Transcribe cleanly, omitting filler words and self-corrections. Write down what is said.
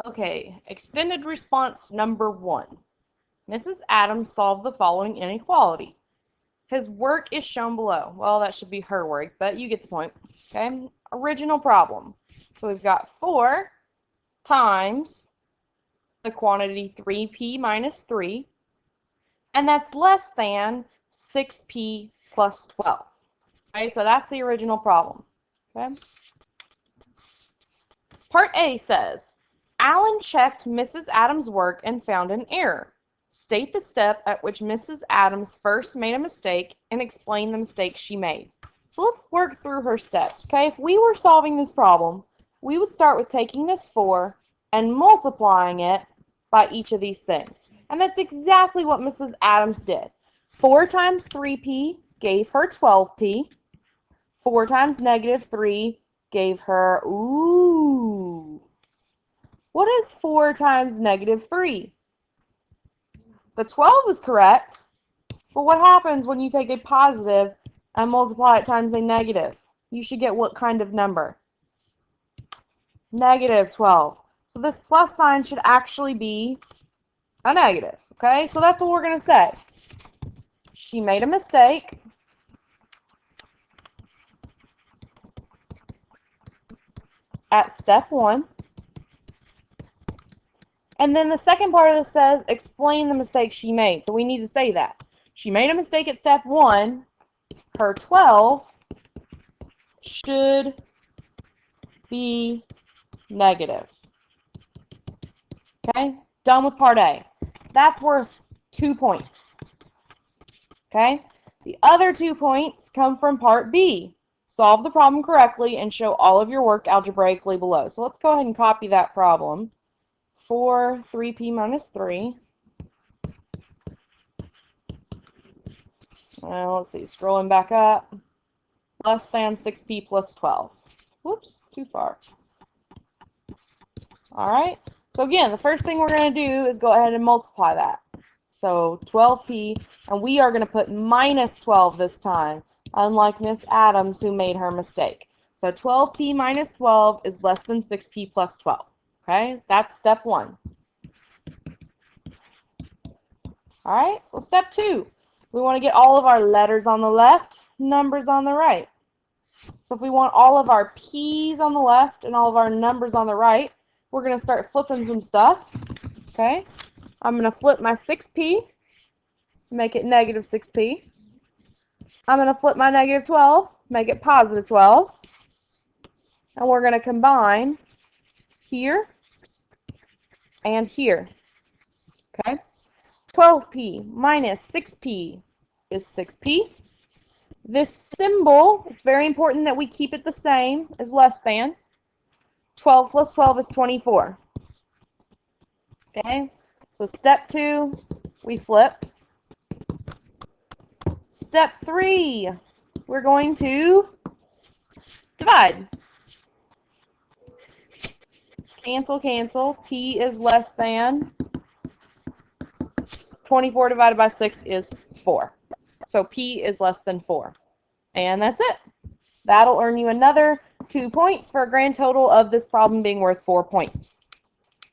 Okay, extended response number 1. Mrs. Adams solved the following inequality. His work is shown below. Well, that should be her work, but you get the point. Okay, original problem. So we've got 4 times the quantity 3p minus 3, and that's less than 6p plus 12. Okay, so that's the original problem. Okay. Part A says, Alan checked Mrs. Adams' work and found an error. State the step at which Mrs. Adams first made a mistake and explain the mistake she made. So let's work through her steps. Okay, if we were solving this problem, we would start with taking this 4 and multiplying it by each of these things. And that's exactly what Mrs. Adams did. 4 times 3p gave her 12p. 4 times negative 3 gave her, what is 4 times negative 3? The 12 is correct, but what happens when you take a positive and multiply it times a negative? You should get what kind of number? Negative 12. So this plus sign should actually be a negative, okay? So that's what we're going to say. She made a mistake. At step 1. And then the second part of this says, explain the mistake she made. So we need to say that. She made a mistake at step 1. Her 12 should be negative. Okay? Done with part A. That's worth 2 points. Okay? The other 2 points come from part B. Solve the problem correctly and show all of your work algebraically below. So let's go ahead and copy that problem. 4, 3p minus 3. Let's see, scrolling back up. Less than 6p plus 12. Whoops, too far. Alright, so again, the first thing we're going to do is go ahead and multiply that. So 12p, and we are going to put minus 12 this time, unlike Miss Adams who made her mistake. So 12p minus 12 is less than 6p plus 12. Okay, that's step 1. Alright, so step 2. We want to get all of our letters on the left, numbers on the right. So if we want all of our p's on the left and all of our numbers on the right, we're going to start flipping some stuff. Okay, I'm going to flip my 6p, make it negative 6p. I'm going to flip my negative 12, make it positive 12. And we're going to combine here and here. Okay, 12p minus 6p is 6p. This symbol, it's very important that we keep it the same, is less than. 12 plus 12 is 24. Okay, so step 2, we flip. Step 3, we're going to divide. Cancel, cancel. P is less than 24 divided by 6 is 4. So P is less than 4. And that's it. That'll earn you another 2 points for a grand total of this problem being worth 4 points.